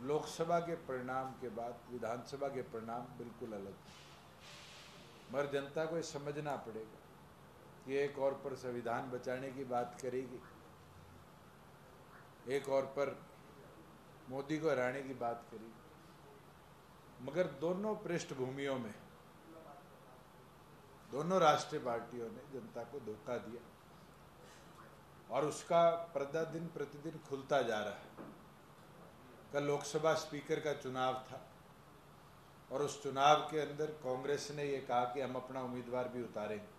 लोकसभा के परिणाम के बाद विधानसभा के परिणाम बिल्कुल अलग थे। मगर जनता को ये समझना पड़ेगा कि एक और पर संविधान बचाने की बात करेगी, एक और पर मोदी को हराने की बात करेगी, मगर दोनों पृष्ठभूमियों में दोनों राष्ट्रीय पार्टियों ने जनता को धोखा दिया और उसका पर्दा दिन प्रतिदिन खुलता जा रहा है। कल लोकसभा स्पीकर का चुनाव था और उस चुनाव के अंदर कांग्रेस ने ये कहा कि हम अपना उम्मीदवार भी उतारेंगे,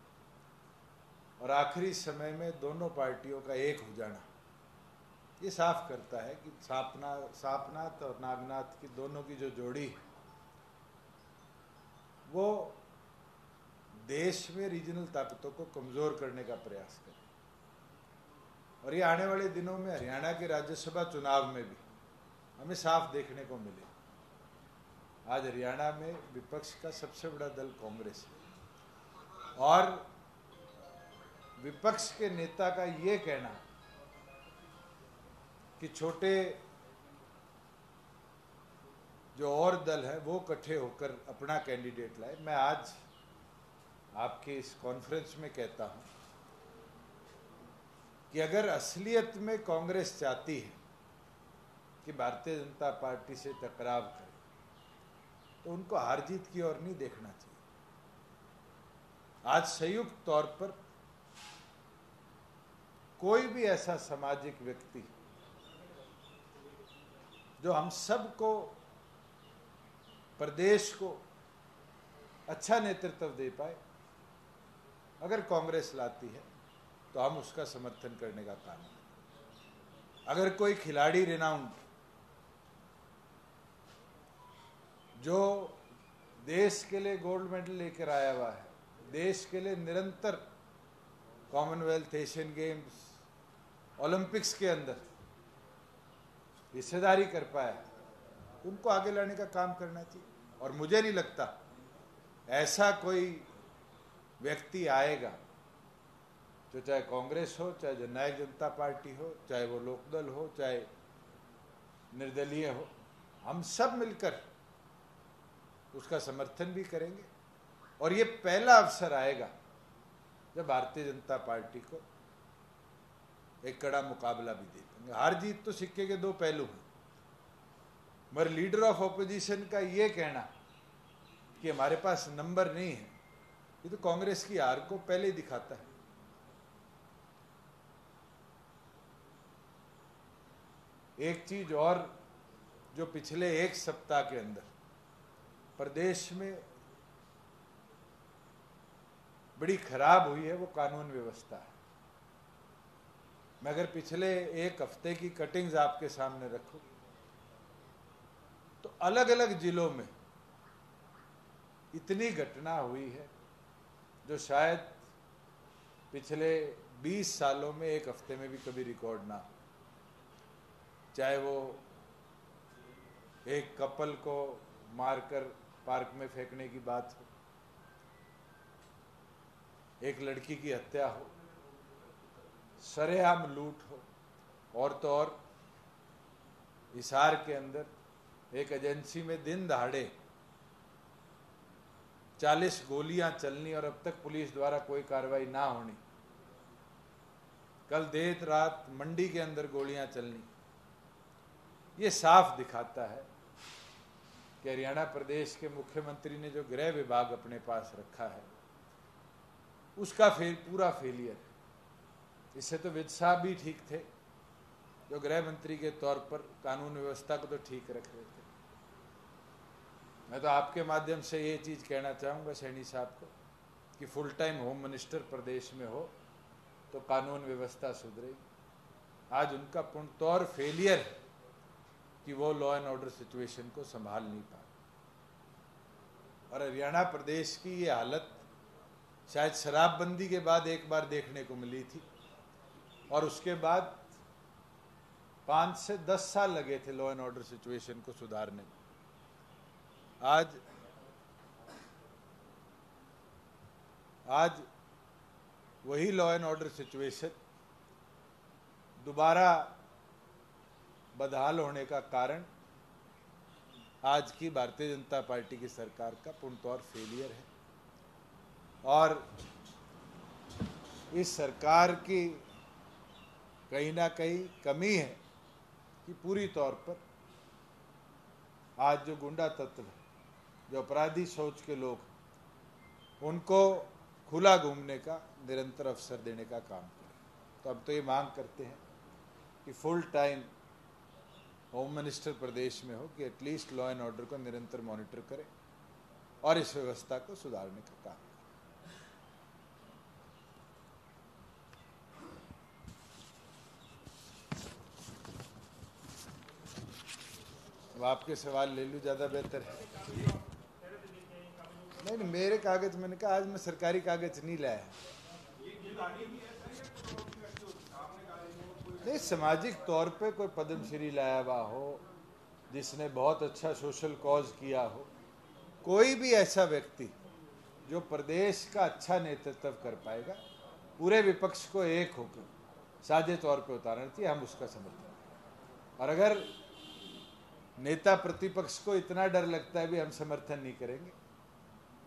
और आखिरी समय में दोनों पार्टियों का एक हो जाना ये साफ करता है कि सापनाथ और नागनाथ की दोनों की जो जोड़ी है वो देश में रीजनल ताकतों को कमजोर करने का प्रयास करे। और ये आने वाले दिनों में हरियाणा के राज्यसभा चुनाव में भी हमें साफ देखने को मिले। आज हरियाणा में विपक्ष का सबसे बड़ा दल कांग्रेस है और विपक्ष के नेता का ये कहना कि छोटे जो और दल है वो इकट्ठे होकर अपना कैंडिडेट लाए। मैं आज आपके इस कॉन्फ्रेंस में कहता हूं कि अगर असलियत में कांग्रेस चाहती है कि भारतीय जनता पार्टी से टकराव करे तो उनको हार जीत की ओर नहीं देखना चाहिए। आज संयुक्त तौर पर कोई भी ऐसा सामाजिक व्यक्ति जो हम सबको, प्रदेश को अच्छा नेतृत्व दे पाए, अगर कांग्रेस लाती है तो हम उसका समर्थन करने का काम करें। अगर कोई खिलाड़ी रिनाउंड जो देश के लिए गोल्ड मेडल लेकर आया हुआ है, देश के लिए निरंतर कॉमनवेल्थ, एशियन गेम्स, ओलंपिक्स के अंदर हिस्सेदारी कर पाया, उनको आगे लाने का काम करना चाहिए। और मुझे नहीं लगता ऐसा कोई व्यक्ति आएगा जो चाहे कांग्रेस हो, चाहे जननायक जनता पार्टी हो, चाहे वो लोकदल हो, चाहे निर्दलीय हो, हम सब मिलकर उसका समर्थन भी करेंगे। और ये पहला अवसर आएगा जब भारतीय जनता पार्टी को एक कड़ा मुकाबला भी दे देंगे। हार जीत तो सिक्के के दो पहलू हैं, मगर लीडर ऑफ ऑपोजिशन का ये कहना कि हमारे पास नंबर नहीं है, ये तो कांग्रेस की हार को पहले ही दिखाता है। एक चीज और जो पिछले एक सप्ताह के अंदर प्रदेश में बड़ी खराब हुई है वो कानून व्यवस्था है। मैं अगर पिछले एक हफ्ते की कटिंग्स आपके सामने रखूं तो अलग अलग जिलों में इतनी घटना हुई है जो शायद पिछले 20 सालों में एक हफ्ते में भी कभी रिकॉर्ड ना हो। चाहे वो एक कपल को मारकर पार्क में फेंकने की बात हो, एक लड़की की हत्या हो, सरेआम लूट हो, और तो और हिसार के अंदर एक एजेंसी में दिन दहाड़े 40 गोलियां चलनी और अब तक पुलिस द्वारा कोई कार्रवाई ना होनी। कल देर रात मंडी के अंदर गोलियां चलनी। ये साफ दिखाता है कि हरियाणा प्रदेश के मुख्यमंत्री ने जो गृह विभाग अपने पास रखा है उसका पूरा फेलियर है। इससे तो विद साहब भी ठीक थे जो गृह मंत्री के तौर पर कानून व्यवस्था को तो ठीक रख रहे थे। मैं तो आपके माध्यम से ये चीज कहना चाहूँगा सैनी साहब को कि फुल टाइम होम मिनिस्टर प्रदेश में हो तो कानून व्यवस्था सुधरेगी। आज उनका पूर्णतौर फेलियर है कि वो लॉ एंड ऑर्डर सिचुएशन को संभाल नहीं पा। और हरियाणा प्रदेश की ये हालत शायद शराबबंदी के बाद एक बार देखने को मिली थी और उसके बाद 5 से 10 साल लगे थे लॉ एंड ऑर्डर सिचुएशन को सुधारने में। आज वही लॉ एंड ऑर्डर सिचुएशन दोबारा बदहाल होने का कारण आज की भारतीय जनता पार्टी की सरकार का पूर्ण तौर फेलियर है। और इस सरकार की कहीं ना कहीं कमी है कि पूरी तौर पर आज जो गुंडा तत्व है, जो अपराधी सोच के लोग, उनको खुला घूमने का निरंतर अवसर देने का काम करें। तो अब तो ये मांग करते हैं कि फुल टाइम होम मिनिस्टर प्रदेश में हो, कि एटलीस्ट लॉ एंड ऑर्डर को निरंतर मॉनिटर करे और इस व्यवस्था को सुधारने का काम। अब आपके सवाल ले लूँ, ज़्यादा बेहतर है। नहीं, मेरे कागज, मैंने कहा आज मैं सरकारी कागज नहीं लाया। नहीं, सामाजिक तौर पे कोई पद्मश्री लाया हुआ हो, जिसने बहुत अच्छा सोशल कॉज किया हो, कोई भी ऐसा व्यक्ति जो प्रदेश का अच्छा नेतृत्व कर पाएगा, पूरे विपक्ष को एक होकर साझे तौर पे उतारना चाहिए, हम उसका समर्थन। और अगर नेता प्रतिपक्ष को इतना डर लगता है भी हम समर्थन नहीं करेंगे,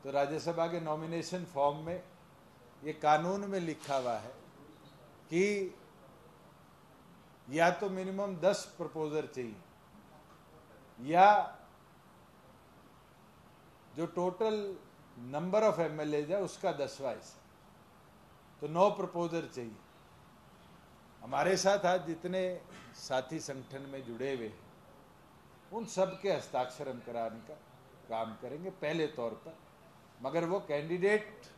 तो राज्यसभा के नॉमिनेशन फॉर्म में ये कानून में लिखा हुआ है कि या तो मिनिमम 10 प्रपोजर चाहिए, या जो टोटल नंबर ऑफ एमएलए है उसका 10वां हिस्सा, तो 9 प्रपोजर चाहिए। हमारे साथ आज जितने साथी संगठन में जुड़े हुए हैं, उन सब के हस्ताक्षर हम कराने का काम करेंगे पहले तौर पर, मगर वो कैंडिडेट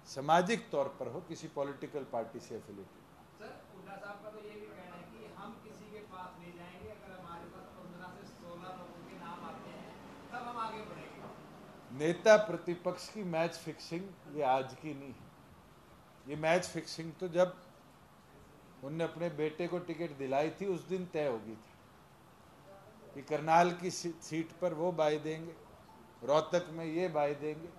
सामाजिक तौर पर हो, किसी पॉलिटिकल पार्टी से एफिलेटेड। सर, हुड्डा साहब का तो ये भी कहना है कि हम किसी के पास नहीं जाएंगे, अगर हमारे पास 15 से 16 लोगों के नाम आते हैं तब हम आगे बढ़ेंगे। नेता प्रतिपक्ष की मैच फिक्सिंग ये आज की नहीं है। ये मैच फिक्सिंग तो जब उनने अपने बेटे को टिकट दिलाई थी उस दिन तय होगी थी कि करनाल की सीट पर वो बाई देंगे, रोहतक में ये बाई देंगे,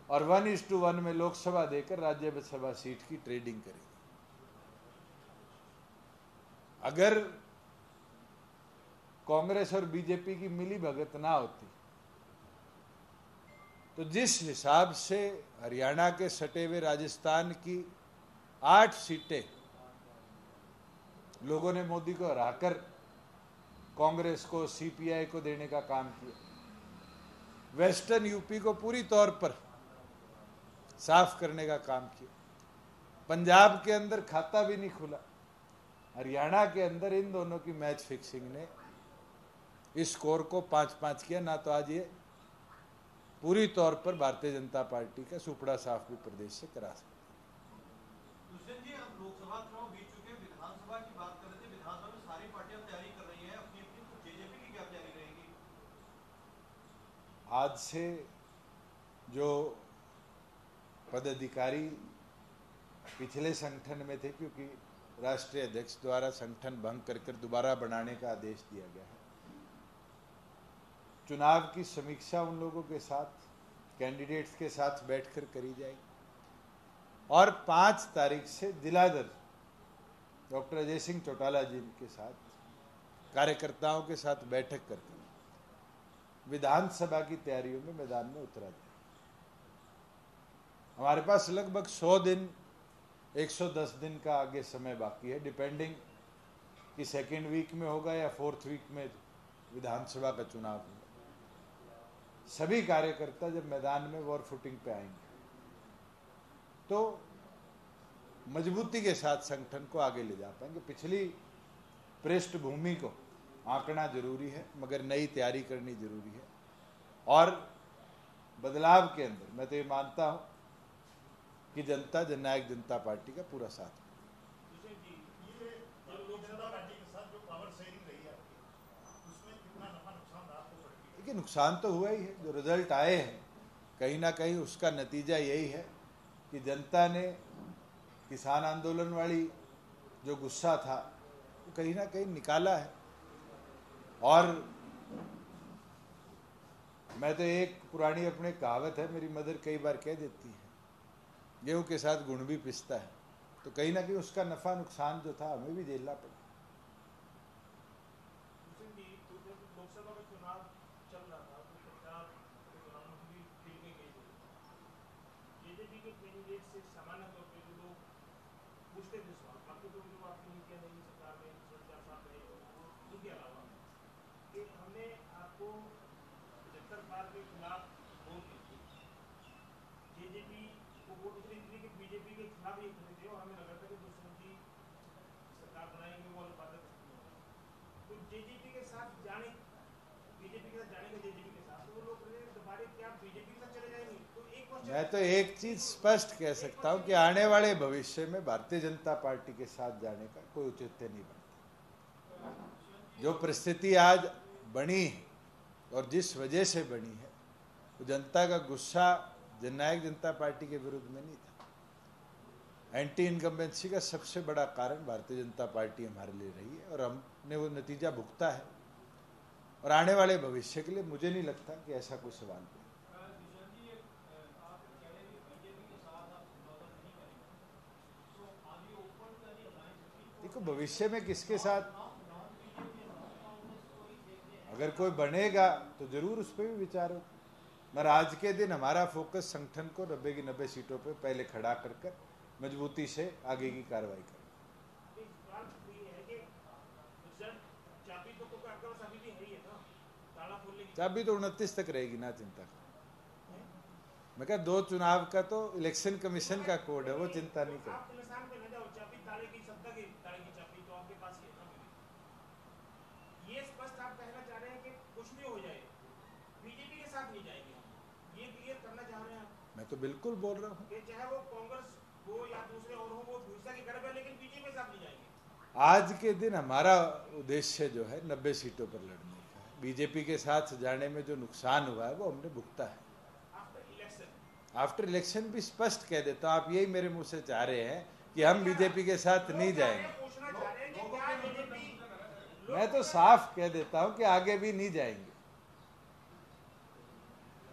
और 1:1 में लोकसभा देकर राज्यसभा सीट की ट्रेडिंग करेंगे। अगर कांग्रेस और बीजेपी की मिली भगत ना होती तो जिस हिसाब से हरियाणा के सटे हुए राजस्थान की 8 सीटें लोगों ने मोदी को हराकर कांग्रेस को, सीपीआई को देने का काम किया, वेस्टर्न यूपी को पूरी तौर पर साफ करने का काम किया, पंजाब के अंदर खाता भी नहीं खुला, हरियाणा के अंदर इन दोनों की मैच फिक्सिंग ने इस स्कोर को 5-5 किया ना, तो आज ये पूरी तौर पर भारतीय जनता पार्टी का सुपड़ा साफ भी प्रदेश से करा सकते। जी, अब लोकसभा चुनाव बीत चुके हैं, विधानसभा की बात कर रहे थे। विधानसभा में सारी पार्टियां तैयारी कर रही हैं अपनी अपनी, तो जेजेपी की क्या तैयारी रहेगी? आज से जो पदाधिकारी पिछले संगठन में थे, क्योंकि राष्ट्रीय अध्यक्ष द्वारा संगठन भंग कर दोबारा बनाने का आदेश दिया गया है, चुनाव की समीक्षा उन लोगों के साथ, कैंडिडेट्स के साथ बैठकर करी जाएगी। और 5 तारीख से जिलाधर डॉक्टर अजय सिंह चौटाला जी के साथ, कार्यकर्ताओं के साथ बैठक करके विधानसभा की तैयारियों में मैदान में उतरा जाए। हमारे पास लगभग 100 दिन, 110 दिन का आगे समय बाकी है, डिपेंडिंग कि सेकेंड वीक में होगा या 4th वीक में विधानसभा का चुनाव होगा। सभी कार्यकर्ता जब मैदान में वॉर फुटिंग पे आएंगे तो मजबूती के साथ संगठन को आगे ले जा पाएंगे। पिछली पृष्ठभूमि को आंकना जरूरी है, मगर नई तैयारी करनी जरूरी है। और बदलाव के अंदर मैं तो ये मानता हूं कि जनता, जननायक जनता पार्टी का पूरा साथ। देखिए, नुकसान तो हुआ ही है। जो रिजल्ट आए हैं कहीं ना कहीं उसका नतीजा यही है कि जनता ने किसान आंदोलन वाली जो गुस्सा था वो कहीं ना कहीं निकाला है। और मैं तो, एक पुरानी अपने कहावत है, मेरी मदर कई बार कह देती है, गेहूं के साथ गुण भी पिसता है। तो कहीं ना कहीं उसका नफा नुकसान जो था हमें भी झेलना पड़ा। लोकसभा का चुनाव चल रहा था तो प्रचार प्रधानमंत्री खेल में गए थे, जेजेपी के कैंडिडेट से सामान्य तौर पर जो लोग पूछते थे सवाल, बाकी तो जो आपकी नीतियाँ नई सरकार में 4 साल रहे, उनके अलावा कि हमने आपको 75 बार के खिलाफ वोट दी, जेजेपी को वोट इसलिए दी कि बीजेपी के खिलाफ ये खड़े थे और हमें लगा था कि दुष्यंत जी सरकार बनाएंगे, वो वाला बातें खत्म हो गई। तो जेजेपी के साथ जाने, बीजेपी के साथ जाने का जेजेपी के साथ, तो वो लोग दोबारा क्या बीजेपी के साथ चले जाएंगे? तो एक क्वेश्चन, मैं तो एक चीज स्पष्ट कह सकता हूं कि आने वाले भविष्य में भारतीय जनता पार्टी के साथ जाने का कोई औचित्य नहीं बनता। जो परिस्थिति आज बनी है और जिस वजह से बनी है, वो जनता का गुस्सा जननायक जनता पार्टी के विरुद्ध में नहीं था। एंटी इनकम्बेंसी का सबसे बड़ा कारण भारतीय जनता पार्टी हमारे लिए रही है और हमने वो नतीजा भुगता है। और आने वाले भविष्य के लिए मुझे नहीं लगता कि ऐसा कोई सवाल है। देखो, भविष्य में किसके साथ अगर कोई बनेगा तो जरूर उस पर भी विचार हो, मगर आज के दिन हमारा फोकस संगठन को 90 की 90 सीटों पे पहले खड़ा कर मजबूती से आगे की कार्रवाई करें। चाबी तो 29 तक रहेगी ना, चिंता करो। मैं कहा 2 चुनाव का तो इलेक्शन कमीशन का कोड है, वो चिंता नहीं करें। ये स्पष्ट आप कहना चाह रहे हैं कि कुछ भी हो जाए बीजेपी के साथ नहीं जाएंगे, ये क्लियर करना चाह रहे हैं? मैं तो बिल्कुल बोल रहा हूँ, चाहे वो कांग्रेस हो या दूसरे और हो, वो भूसा की गर्भ है, लेकिन बीजेपी के साथ नहीं जाएंगे। आज के दिन हमारा उद्देश्य जो है 90 सीटों पर लड़ने का है। बीजेपी के साथ जाने में जो नुकसान हुआ है वो हमने भुगता है। आफ्टर इलेक्शन भी स्पष्ट कह देता हूँ, आप यही मेरे मुंह से चाह रहे हैं कि हम बीजेपी के साथ नहीं जाएंगे। मैं तो साफ कह देता हूं कि आगे भी नहीं जाएंगे।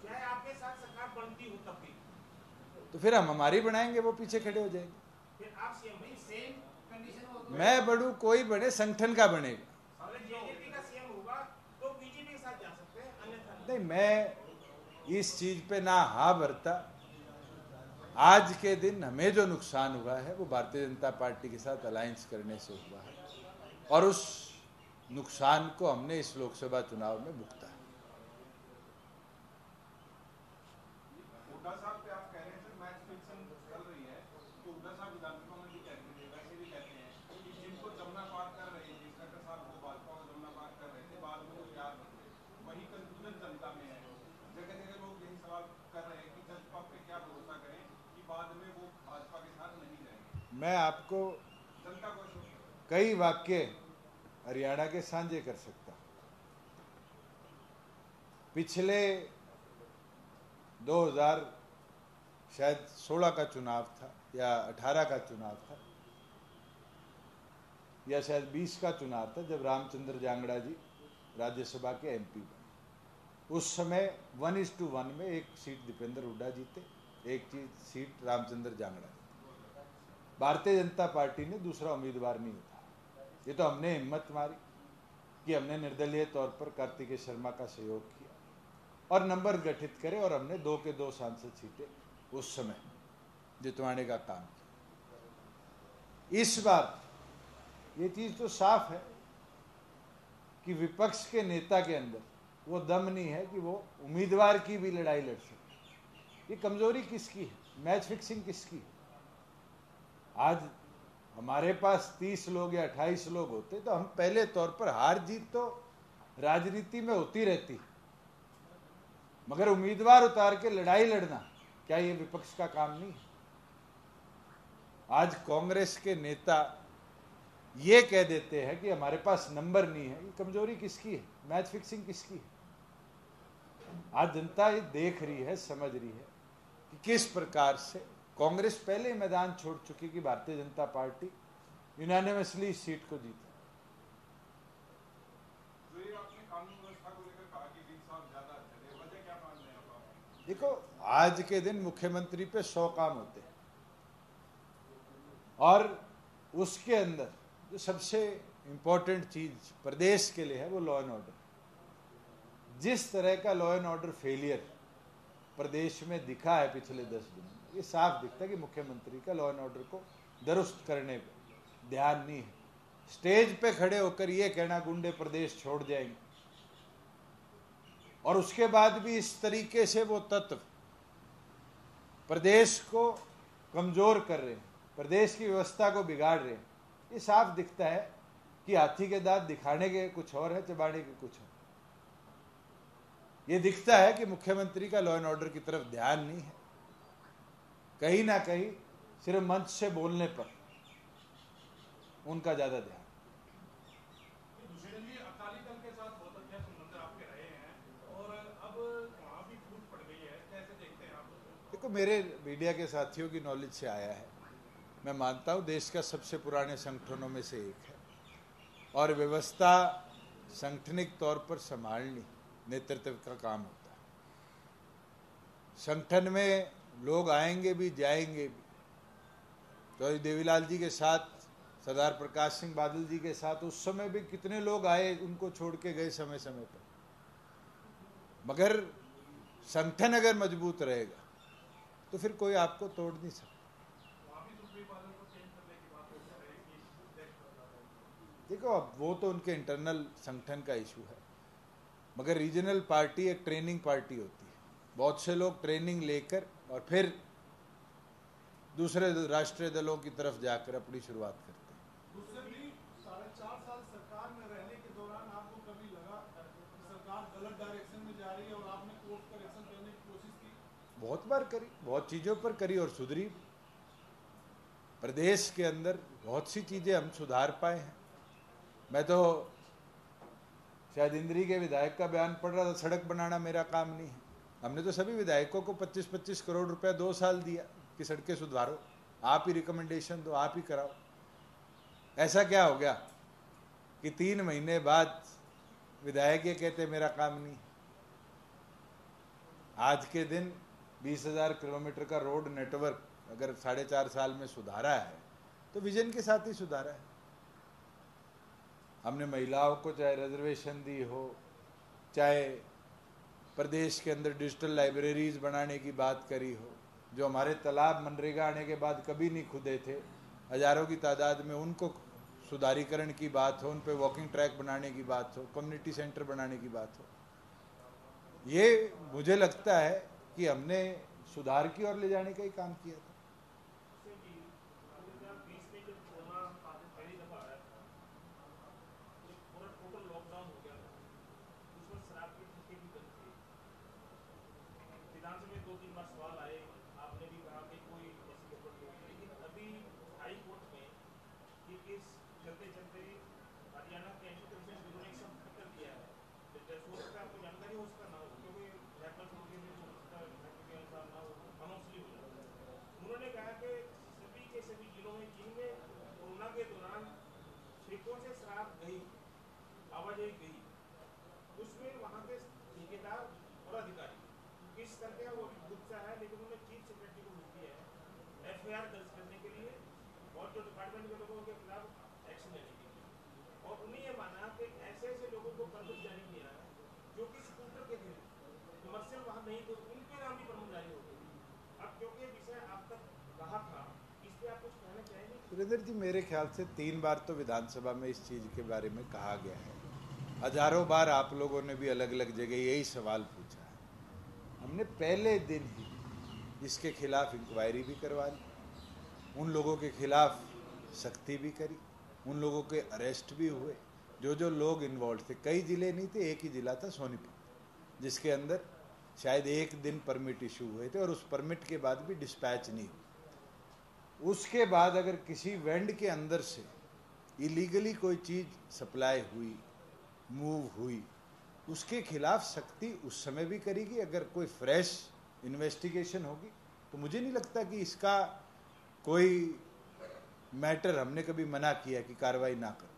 चाहे आपके साथ सरकार बनती हो तब भी, तो फिर हम हमारी बनाएंगे, वो पीछे खड़े हो जाएंगे। फिर आप सीएम सेम कंडीशन हो, मैं बढ़ू, कोई बने, संगठन का बनेगा। अगर जेजेपी का सीएम होगा तो बीजेपी के साथ जा सकते हैं, अन्यथा नहीं। मैं इस चीज पे ना हाँ भरता। आज के दिन हमें जो नुकसान हुआ है वो भारतीय जनता पार्टी के साथ अलायंस करने से हुआ है और उस नुकसान को हमने इस लोकसभा चुनाव में भुगता है। हुड्डा साहब पे आप कह रहे हैं मैच फिक्सिंग चल रही है, तो हुड्डा साहब विधानसभा में भी कहते थे, वैसे भी कहते हैं कि जिनको जमुना पार कर रहे थे, खट्टर साहब वो भाजपा को जमुना पार कर रहे थे, बाद में वो याद बन गए। वही कंफ्यूजन जनता में है। जगह जगह लोग यही सवाल कर रहे हैं कि जनता पे क्या भरोसा करें कि बाद में वो भाजपा के साथ नहीं जाएंगे। मैं आपको जनता को कई वाक्य हरियाणा के साझे कर सकता। पिछले 2016 का चुनाव था या 18 का चुनाव था या शायद 20 का चुनाव था, जब रामचंद्र जांगड़ा जी राज्यसभा के एमपी बने। उस समय 1:1 में एक सीट दीपेंद्र हुड्डा जीते, एक सीट रामचंद्र जांगड़ा जीते। भारतीय जनता पार्टी ने दूसरा उम्मीदवार नहीं उतारा। ये तो हमने हिम्मत मारी कि हमने निर्दलीय तौर पर कार्तिकेय शर्मा का सहयोग किया और नंबर गठित करे और हमने 2 के 2 सांसद सीटें उस समय जितवाने का काम किया। इस बार ये चीज तो साफ है कि विपक्ष के नेता के अंदर वो दम नहीं है कि वो उम्मीदवार की भी लड़ाई लड़ सके। ये कमजोरी किसकी है? मैच फिक्सिंग किसकी है? आज हमारे पास 30 लोग या 28 लोग होते तो हम पहले तौर पर, हार जीत तो राजनीति में होती रहती, मगर उम्मीदवार उतार के लड़ाई लड़ना क्या ये विपक्ष का काम नहीं है? आज कांग्रेस के नेता ये कह देते हैं कि हमारे पास नंबर नहीं है। ये कमजोरी किसकी है? मैच फिक्सिंग किसकी है? आज जनता ये देख रही है, समझ रही है कि किस प्रकार से कांग्रेस पहले मैदान छोड़ चुकी कि भारतीय जनता पार्टी यूनानिमसली इस सीट को जीती। देखो, आज के दिन मुख्यमंत्री पे 100 काम होते हैं और उसके अंदर जो सबसे इंपॉर्टेंट चीज प्रदेश के लिए है वो लॉ एंड ऑर्डर। जिस तरह का लॉ एंड ऑर्डर फेलियर प्रदेश में दिखा है पिछले 10 दिनों में, ये साफ दिखता है कि मुख्यमंत्री का लॉ एंड ऑर्डर को दुरुस्त करने पर ध्यान नहीं है। स्टेज पे खड़े होकर ये कहना गुंडे प्रदेश छोड़ जाएंगे, और उसके बाद भी इस तरीके से वो तत्व प्रदेश को कमजोर कर रहे हैं, प्रदेश की व्यवस्था को बिगाड़ रहे हैं। ये साफ दिखता है कि हाथी के दांत दिखाने के कुछ और है, चबाने के कुछ और। ये दिखता है कि मुख्यमंत्री का लॉ एंड ऑर्डर की तरफ ध्यान नहीं है, कहीं ना कहीं सिर्फ मंच से बोलने पर उनका ज्यादा ध्यान। दुष्यंत जी, अकाली दल के साथ बहुत अच्छे संबंध आपके रहे हैं और अब वहाँ भी फूट पड़ गई है, कैसे देखते हैं आप? देखो, मेरे मीडिया के साथियों की नॉलेज से आया है, मैं मानता हूँ देश का सबसे पुराने संगठनों में से एक है, और व्यवस्था संगठनिक तौर पर संभालनी नेतृत्व का काम होता है। संगठन में लोग आएंगे भी जाएंगे भी। तो देवीलाल जी के साथ, सरदार प्रकाश सिंह बादल जी के साथ उस समय भी कितने लोग आए, उनको छोड़ के गए समय समय पर। मगर संगठन अगर मजबूत रहेगा तो फिर कोई आपको तोड़ नहीं सकता। देखो, अब वो तो उनके इंटरनल संगठन का इशू है, मगर रीजनल पार्टी एक ट्रेनिंग पार्टी होती है। बहुत से लोग ट्रेनिंग लेकर और फिर दूसरे राष्ट्रीय दलों की तरफ जाकर अपनी शुरुआत करते हैं। दूसरे भी 4.5 साल सरकार में रहने के दौरान आपको कभी लगा कि सरकार गलत डायरेक्शन में जा रही है और आपने कोर्स करेक्शन करने की कोशिश की? बहुत बार करी, बहुत चीज़ों पर करी और सुधरी। प्रदेश के अंदर बहुत सी चीज़ें हम सुधार पाए हैं। मैं तो शायद इंद्री के विधायक का बयान पढ़ रहा था, सड़क बनाना मेरा काम नहीं है। हमने तो सभी विधायकों को 25-25 करोड़ रुपया 2 साल दिया कि सड़कें सुधारो, आप ही रिकमेंडेशन दो, आप ही कराओ। ऐसा क्या हो गया कि 3 महीने बाद विधायक ये कहते मेरा काम नहीं। आज के दिन 20,000 किलोमीटर का रोड नेटवर्क अगर 4.5 साल में सुधारा है तो विजन के साथ ही सुधारा है। हमने महिलाओं को चाहे रिजर्वेशन दी हो, चाहे प्रदेश के अंदर डिजिटल लाइब्रेरीज बनाने की बात करी हो, जो हमारे तालाब मनरेगा आने के बाद कभी नहीं खुदे थे, हजारों की तादाद में उनको सुधारीकरण की बात हो, उन पे वॉकिंग ट्रैक बनाने की बात हो, कम्युनिटी सेंटर बनाने की बात हो। ये मुझे लगता है कि हमने सुधार की ओर ले जाने का ही काम किया था। सुरेंद्र जी, मेरे ख्याल से 3 बार तो विधानसभा में इस चीज़ के बारे में कहा गया है। हजारों बार आप लोगों ने भी अलग अलग जगह यही सवाल पूछा है। हमने पहले दिन ही इसके खिलाफ इंक्वायरी भी करवा ली, उन लोगों के खिलाफ सख्ती भी करी, उन लोगों के अरेस्ट भी हुए जो लोग इन्वॉल्व थे। कई जिले नहीं थे, एक ही जिला था सोनीपत, जिसके अंदर शायद 1 दिन परमिट इशू हुए थे और उस परमिट के बाद भी डिस्पैच नहीं हुई। उसके बाद अगर किसी वेंड के अंदर से इलीगली कोई चीज़ सप्लाई हुई, मूव हुई, उसके खिलाफ सख्ती उस समय भी करेगी। अगर कोई फ्रेश इन्वेस्टिगेशन होगी तो मुझे नहीं लगता कि इसका कोई मैटर हमने कभी मना किया कि कार्रवाई ना करो।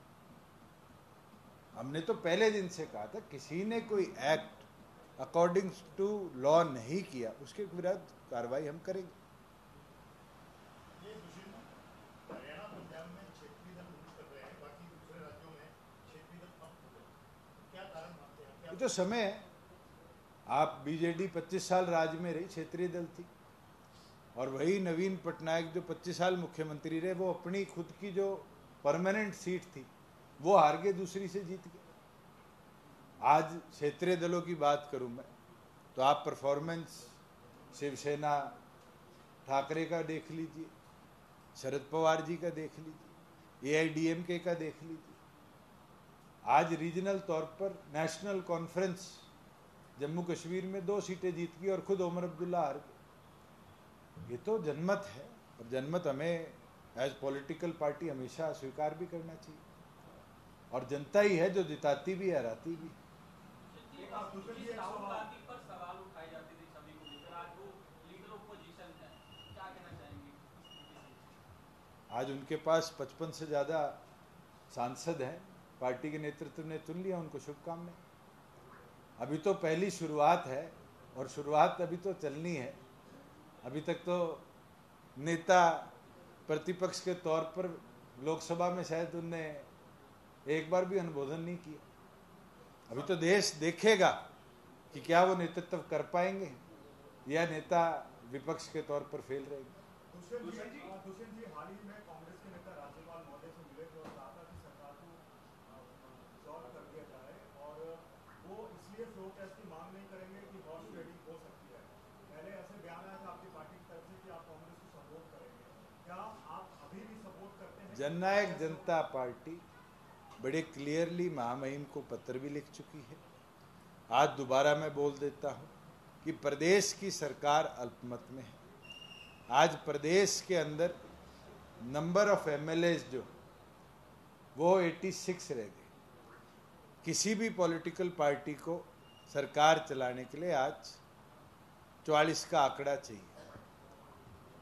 हमने तो पहले दिन से कहा था किसी ने कोई एक्ट अकॉर्डिंग टू लॉ नहीं किया उसके विरुद्ध कार्रवाई हम करेंगे। ये तो समय है, आप बीजेडी 25 साल राज्य में रही, क्षेत्रीय दल थी, और वही नवीन पटनायक जो 25 साल मुख्यमंत्री रहे, वो अपनी खुद की जो परमानेंट सीट थी वो हार के दूसरी से जीत गए। आज क्षेत्रीय दलों की बात करूं मैं तो आप परफॉर्मेंस शिवसेना ठाकरे का देख लीजिए, शरद पवार जी का देख लीजिए, AIDMK का देख लीजिए। आज रीजनल तौर पर नेशनल कॉन्फ्रेंस जम्मू कश्मीर में 2 सीटें जीत गई और खुद ओमर अब्दुल्ला हार गए। ये तो जनमत है, और जनमत हमें एज पॉलिटिकल पार्टी हमेशा स्वीकार भी करना चाहिए, और जनता ही है जो जिताती भी हराती भी। राहुल गांधी पर सवाल उठाए जाते थे सभी को लेकर, आज वो लीडर ऑपोजिशन है, क्या कहना चाहेंगे? आज उनके पास 55 से ज़्यादा सांसद हैं, पार्टी के नेतृत्व ने चुन लिया, उनको शुभकामनाएं। अभी तो पहली शुरुआत है, और शुरुआत अभी तो चलनी है। अभी तक तो नेता प्रतिपक्ष के तौर पर लोकसभा में शायद उनने एक बार भी अनुमोदन नहीं किया। अभी तो देश देखेगा कि क्या वो नेतृत्व कर पाएंगे या नेता विपक्ष के तौर पर फेल रहेंगे। दुष्यंत जी हाल ही में कांग्रेस के नेता राज्यपाल महोदय से मिले थे और कहा था कि सरकार को डिसॉल्व कर दिया जाए, और वो इसलिए फ्लोर टेस्ट की मांग नहीं करेंगे कि हॉर्स ट्रेडिंग हो सकती है। पहले ऐसे बयान आया था आपकी पार्टी की तरफ से कि आप कांग्रेस को सपोर्ट करेंगे, क्या आप अभी भी सपोर्ट करते हैं? जननायक जनता पार्टी बड़े क्लियरली महामहिम को पत्र भी लिख चुकी है। आज दोबारा मैं बोल देता हूं कि प्रदेश की सरकार अल्पमत में है। आज प्रदेश के अंदर नंबर ऑफ MLAs जो वो 86 रह गए। किसी भी पॉलिटिकल पार्टी को सरकार चलाने के लिए आज 44 का आंकड़ा चाहिए,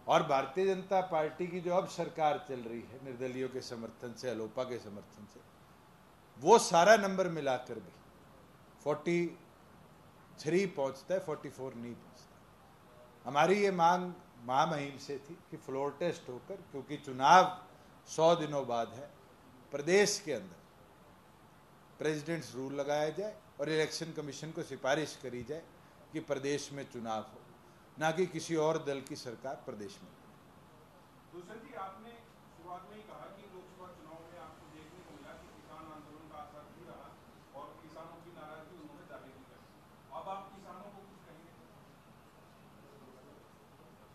और भारतीय जनता पार्टी की जो अब सरकार चल रही है निर्दलीयों के समर्थन से, अलोपा के समर्थन से, वो सारा नंबर मिलाकर भी 43 पहुंचता है, 44 नहीं पहुंचता। हमारी ये मांग महामहिम से थी कि फ्लोर टेस्ट होकर, क्योंकि चुनाव 100 दिनों बाद है, प्रदेश के अंदर प्रेसिडेंट्स रूल लगाया जाए और इलेक्शन कमीशन को सिफारिश करी जाए कि प्रदेश में चुनाव हो, ना कि किसी और दल की सरकार प्रदेश में। दुष्यंत जी, आपने शुरुआत में ही कहा कि लोकसभा चुनाव में आपको देखने को मिला कि किसान आंदोलन का असर भी रहा और किसानों की नाराजगी उन्होंने जाहिर भी कर। अब आप किसानों को कुछ कहेंगे?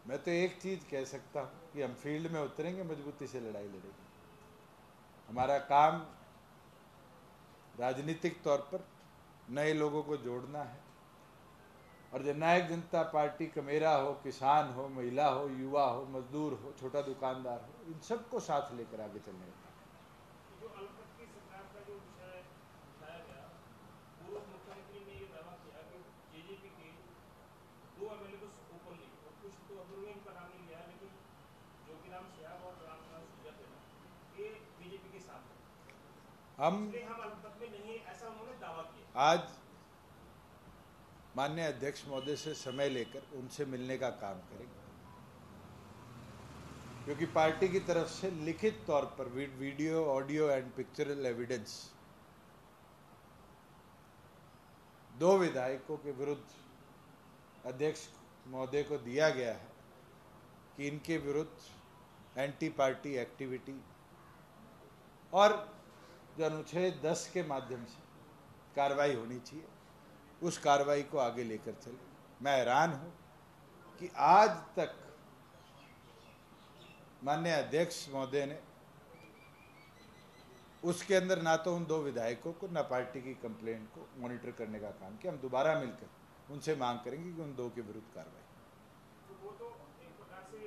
मैं तो एक चीज कह सकता हूं कि हम फील्ड में उतरेंगे, मजबूती से लड़ाई लड़ेंगे। हमारा काम राजनीतिक तौर पर नए लोगों को जोड़ना है, और जननायक जनता पार्टी का मेरा हो, किसान हो, महिला हो, युवा हो, मजदूर हो, छोटा दुकानदार हो, इन सबको साथ लेकर आगे चलने का। जो अल्पमत की सरकार का जो विषय उठाया गया, पूर्व मुख्यमंत्री ने ये दावा किया कि JJP के 2 MLA को ओपन नहीं, और कुछ तो अग्रणी का नाम नहीं लिया, लेकिन जोगीराम सियाब और रामनाथ सुरजेवाला ये BJP के साथ है। हम अल्पमत में नहीं, ऐसा उन्होंने दावा किया। आज माननीय अध्यक्ष महोदय से समय लेकर उनसे मिलने का काम करेंगे, क्योंकि पार्टी की तरफ से लिखित तौर पर video, audio and pictorial evidence 2 विधायकों के विरुद्ध अध्यक्ष महोदय को दिया गया है कि इनके विरुद्ध एंटी पार्टी एक्टिविटी और जो अनुच्छेद 10 के माध्यम से कार्रवाई होनी चाहिए, उस कार्रवाई को आगे लेकर चले। मैं हैरान हूं कि आज तक माननीय अध्यक्ष महोदय ने उसके अंदर ना तो उन 2 विधायकों को, ना पार्टी की कंप्लेंट को मॉनिटर करने का काम किया। हम दोबारा मिलकर उनसे मांग करेंगे कि उन 2 के विरुद्ध कार्रवाई। तो वो तो एक प्रकार से